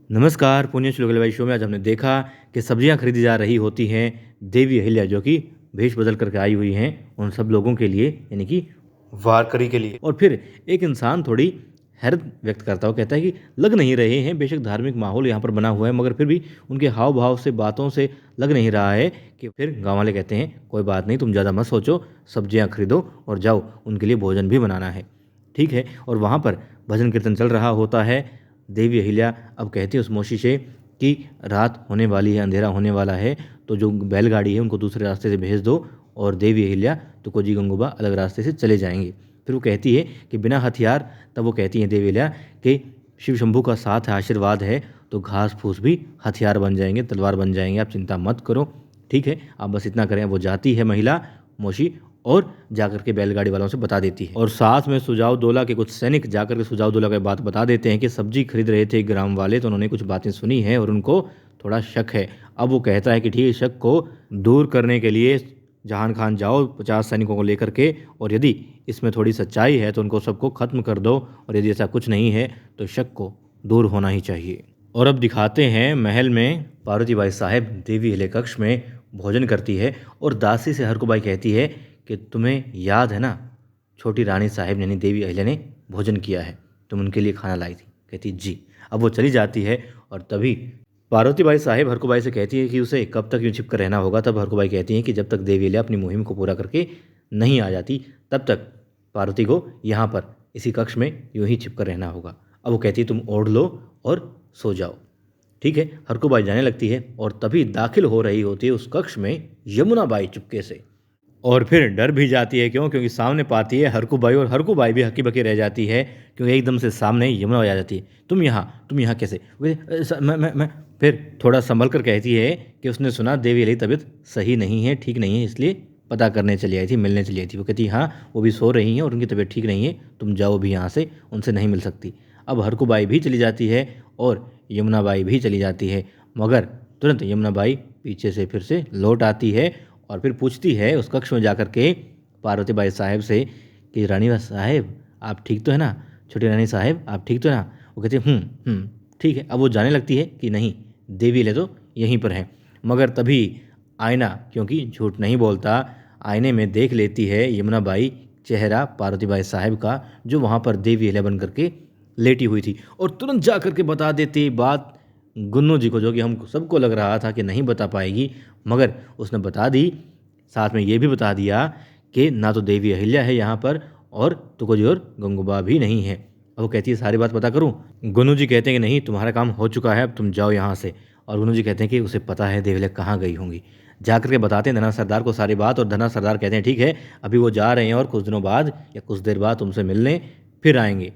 नमस्कार, पुण्य श्लोक हलवाई शो में आज हमने देखा कि सब्जियां खरीदी जा रही होती हैं देवी अहिल्या जो कि भेष बदल करके आई हुई हैं उन सब लोगों के लिए, यानी कि वारकरी के लिए। और फिर एक इंसान थोड़ी हैरत व्यक्त करता हुआ कहता है कि लग नहीं रहे हैं, बेशक धार्मिक माहौल यहाँ पर बना हुआ है मगर फिर भी उनके हाव भाव से, बातों से लग नहीं रहा है कि। फिर गाँव वाले कहते हैं कोई बात नहीं, तुम ज़्यादा मत सोचो, सब्जियाँ खरीदो और जाओ, उनके लिए भोजन भी बनाना है। ठीक है। और वहाँ पर भजन कीर्तन चल रहा होता है। देवी अहिल्या अब कहती है उस मोशी से कि रात होने वाली है, अंधेरा होने वाला है, तो जो बैलगाड़ी है उनको दूसरे रास्ते से भेज दो और देवी अहिल्या तुकोजी गंगूबा अलग रास्ते से चले जाएंगे। फिर वो कहती है कि बिना हथियार, तब वो कहती है देवी अहिल्या कि शिव शंभू का साथ है, आशीर्वाद है, तो घास फूस भी हथियार बन जाएंगे, तलवार बन जाएंगे, आप चिंता मत करो। ठीक है, आप बस इतना करें। वो जाती है महिला मोशी और जाकर के बैलगाड़ी वालों से बता देती है। और साथ में सुजाव दौला के कुछ सैनिक जाकर के सुजाव दौला की बात बता देते हैं कि सब्जी खरीद रहे थे ग्राम वाले, तो उन्होंने कुछ बातें सुनी हैं और उनको थोड़ा शक है। अब वो कहता है कि ठीक है, शक को दूर करने के लिए जहान खान जाओ 50 सैनिकों को लेकर के, और यदि इसमें थोड़ी सच्चाई है तो उनको सबको खत्म कर दो, और यदि ऐसा कुछ नहीं है तो शक को दूर होना ही चाहिए। और अब दिखाते हैं महल में पार्वती बाई साहब देवी अहिल्या कक्ष में भोजन करती है और दासी से हरकुबाई कहती है कि तुम्हें याद है ना, छोटी रानी साहब यानी देवी अहिल्या ने भोजन किया है, तुम उनके लिए खाना लाई थी। कहती जी। अब वो चली जाती है और तभी पार्वती बाई साहब हरकुबाई से कहती है कि उसे कब तक यूँ छिप कर रहना होगा। तब हरकुबाई कहती है कि जब तक देवी अहिल्या अपनी मुहिम को पूरा करके नहीं आ जाती तब तक पार्वती को यहाँ पर इसी कक्ष में यूँ ही छिप कर रहना होगा। अब वो कहती है तुम ओढ़ लो और सो जाओ। ठीक है, हरकुबाई जाने लगती है और तभी दाखिल हो रही होती है उस कक्ष में यमुना बाई चुपके से। और फिर डर भी जाती है, क्यों? क्योंकि सामने पाती है हरकुबाई, और हरकुबाई भी हक्की बक्की रह जाती है क्योंकि एकदम से सामने यमुना बाई आ जाती है। तुम यहाँ कैसे? मैं फिर थोड़ा संभल कर कहती है कि उसने सुना देवी अहिल्या की तबीयत सही नहीं है, ठीक नहीं है, इसलिए पता करने चली आई थी, मिलने चली आई थी। वो कहती हाँ, वो भी सो रही हैं और उनकी तबीयत ठीक नहीं है, तुम जाओ भी यहाँ से, उनसे नहीं मिल सकती। अब हरकुबाई भी चली जाती है और यमुना बाई भी चली जाती है, मगर तुरंत यमुना बाई पीछे से फिर से लौट आती है और फिर पूछती है उस कक्ष में जाकर के पार्वती बाई साहब से कि रानी साहब आप ठीक तो है ना, छोटी रानी साहब आप ठीक तो है ना? वो कहती है ठीक है। अब वो जाने लगती है कि नहीं, देवी अहिल्या तो यहीं पर है। मगर तभी आईना, क्योंकि झूठ नहीं बोलता, आईने में देख लेती है यमुना बाई चेहरा पार्वती बाई साहब का, जो वहाँ पर देवी अहिल्या बन करके लेटी हुई थी, और तुरंत जा करके बता देती बात गुन्नू जी को, जो कि हम सबको लग रहा था कि नहीं बता पाएगी, मगर उसने बता दी। साथ में ये भी बता दिया कि ना तो देवी अहिल्या है यहाँ पर और तुकोजी और गंगूबा भी नहीं है। अब वो कहती है सारी बात पता करूँ? गुन्नू जी कहते हैं कि नहीं, तुम्हारा काम हो चुका है, अब तुम जाओ यहाँ से। और गुन्नू जी कहते हैं कि उसे पता है देवी अहिल्या कहाँ गई होंगी। जाकर के बताते हैं धना सरदार को सारी बात, और धना सरदार कहते हैं ठीक है, अभी वो जा रहे हैं और कुछ दिनों बाद या कुछ देर बाद तुमसे मिलने फिर आएंगे।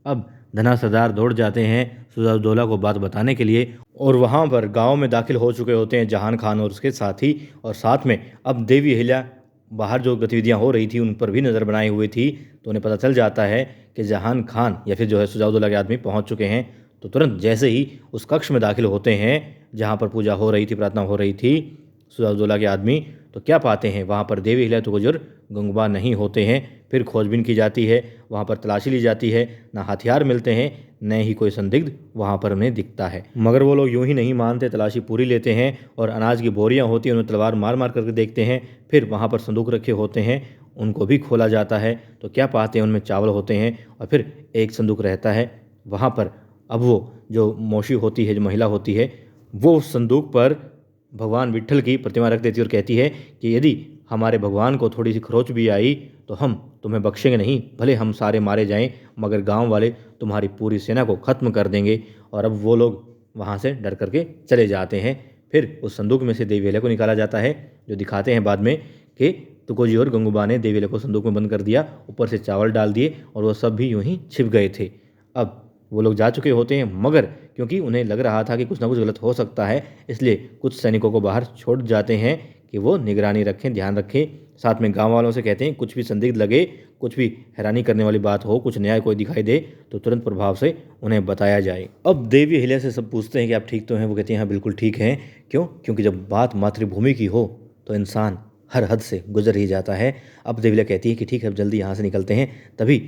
अब धना सरदार दौड़ जाते हैं सुजाउद्दौला को बात बताने के लिए, और वहाँ पर गांव में दाखिल हो चुके होते हैं जहान खान और उसके साथी, और साथ में अब देवी अहिल्या बाहर जो गतिविधियाँ हो रही थी उन पर भी नज़र बनाई हुई थी। तो उन्हें पता चल जाता है कि जहान खान या फिर जो है सुजाउद्दौला के आदमी पहुँच चुके हैं। तो तुरंत जैसे ही उस कक्ष में दाखिल होते हैं जहाँ पर पूजा हो रही थी, प्रार्थना हो रही थी, सुजाउद्दौला के आदमी, तो क्या पाते हैं वहाँ पर देवी अहिल्या तुकोजी और गंगूबा नहीं होते हैं। फिर खोजबीन की जाती है, वहाँ पर तलाशी ली जाती है, ना हथियार मिलते हैं, न ही कोई संदिग्ध वहाँ पर उन्हें दिखता है। मगर वो लोग यूं ही नहीं मानते, तलाशी पूरी लेते हैं, और अनाज की बोरियां होती हैं उन्हें तलवार मार मार करके देखते हैं। फिर वहाँ पर संदूक रखे होते हैं, उनको भी खोला जाता है, तो क्या पाते हैं उनमें चावल होते हैं, और फिर एक संदूक रहता है वहाँ पर। अब वो जो मोशी होती है, जो महिला होती है, वो उस संदूक पर भगवान विट्ठल की प्रतिमा रख देती है और कहती है कि यदि हमारे भगवान को थोड़ी सी खरोच भी आई तो हम तुम्हें बख्शेंगे नहीं, भले हम सारे मारे जाएं, मगर गांव वाले तुम्हारी पूरी सेना को ख़त्म कर देंगे। और अब वो लोग वहाँ से डर करके चले जाते हैं। फिर उस संदूक में से देवी अहिल्या को निकाला जाता है, जो दिखाते हैं बाद में कि तुकोजी और गंगूबा ने देवी अहिल्या को संदूक में बंद कर दिया, ऊपर से चावल डाल दिए, और वो सब भी यूँ ही छिप गए थे। अब वो लोग जा चुके होते हैं, मगर क्योंकि उन्हें लग रहा था कि कुछ ना कुछ गलत हो सकता है, इसलिए कुछ सैनिकों को बाहर छोड़ जाते हैं कि वो निगरानी रखें, ध्यान रखें। साथ में गांव वालों से कहते हैं कुछ भी संदिग्ध लगे, कुछ भी हैरानी करने वाली बात हो, कुछ नया कोई दिखाई दे तो तुरंत प्रभाव से उन्हें बताया जाए। अब देवी अहिल्या से सब पूछते हैं कि आप ठीक तो हैं? वो कहती हैं हाँ बिल्कुल ठीक हैं। क्यों? क्योंकि जब बात मातृभूमि की हो तो इंसान हर हद से गुजर ही जाता है। अब देवी अहिल्या कहती है कि ठीक है, अब जल्दी यहाँ से निकलते हैं। तभी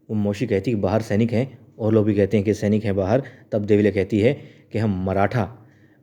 वो मोशी कहती है कि बाहर सैनिक हैं, और लोग भी कहते हैं कि सैनिक हैं बाहर। तब देवी अहिल्या कहती है कि हम मराठा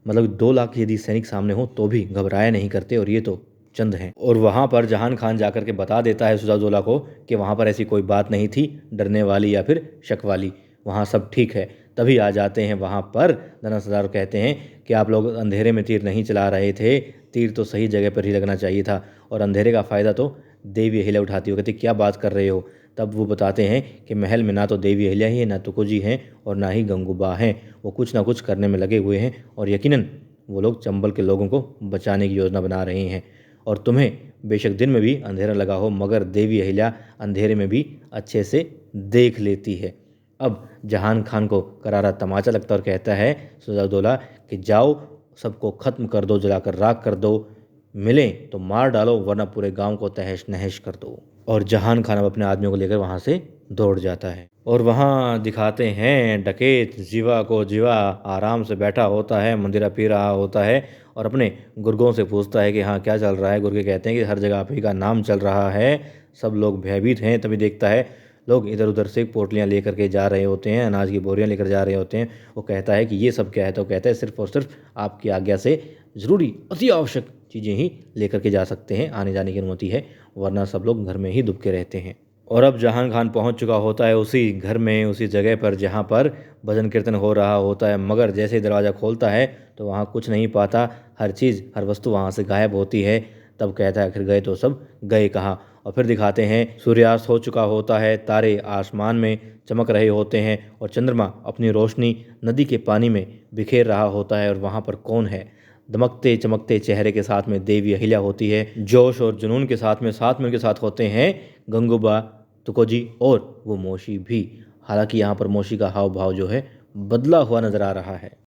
मतलब 2 लाख यदि सैनिक सामने हो तो भी घबराया नहीं करते और ये तो चंद हैं। और वहाँ पर जहान खान जाकर के बता देता है सिराजुद्दौला को कि वहाँ पर ऐसी कोई बात नहीं थी डरने वाली या फिर शक वाली, वहाँ सब ठीक है। तभी आ जाते हैं वहाँ पर धना सरदार कहते हैं कि आप लोग अंधेरे में तीर नहीं चला रहे थे, तीर तो सही जगह पर ही लगना चाहिए था और अंधेरे का फ़ायदा तो देवी अहिल्या उठाती हो। कहती क्या बात कर रहे हो। तब वो बताते हैं कि महल में ना तो देवी अहिल्या ही है, ना तुकोजी हैं और ना ही गंगूबा हैं। वो कुछ ना कुछ करने में लगे हुए हैं और यकीनन वो लोग चंबल के लोगों को बचाने की योजना बना रहे हैं। और तुम्हें बेशक दिन में भी अंधेरा लगा हो मगर देवी अहिल्या अंधेरे में भी अच्छे से देख लेती है। अब जहान खान को करारा तमाचा लगता और कहता है सिराजुद्दौला कि जाओ सबको ख़त्म कर दो, जलाकर राख कर दो, मिलें तो मार डालो वरना पूरे गांव को तहस नहस कर दो। और जहान खान अब अपने आदमियों को लेकर वहाँ से दौड़ जाता है। और वहाँ दिखाते हैं डकैत जीवा को, जीवा आराम से बैठा होता है, मंदिरा पी रहा होता है और अपने गुर्गों से पूछता है कि हाँ क्या चल रहा है। गुर्गे कहते हैं कि हर जगह आप ही का नाम चल रहा है, सब लोग भयभीत हैं। तभी देखता है लोग इधर उधर से पोटलियाँ लेकर के जा रहे होते हैं, अनाज की बोरियाँ लेकर जा रहे होते हैं। वो कहता है कि ये सब क्या है, तो कहता है सिर्फ और सिर्फ आपकी आज्ञा से ज़रूरी अति आवश्यक चीज़ें ही लेकर के जा सकते हैं, आने जाने की अनुमति है, वरना सब लोग घर में ही दुबके रहते हैं। और अब जहान खान पहुंच चुका होता है उसी घर में, उसी जगह पर जहां पर भजन कीर्तन हो रहा होता है, मगर जैसे ही दरवाज़ा खोलता है तो वहां कुछ नहीं पाता, हर चीज़ हर वस्तु वहां से गायब होती है। तब कहता है आखिर गए तो सब गए कहाँ। और फिर दिखाते हैं सूर्यास्त हो चुका होता है, तारे आसमान में चमक रहे होते हैं और चंद्रमा अपनी रोशनी नदी के पानी में बिखेर रहा होता है। और वहाँ पर कौन है, दमकते चमकते चेहरे के साथ में देवी अहिल्या होती है, जोश और जुनून के साथ में उनके साथ होते हैं गंगूबा, तुकोजी और वो मोशी भी। हालांकि यहाँ पर मोशी का हाव भाव जो है बदला हुआ नजर आ रहा है।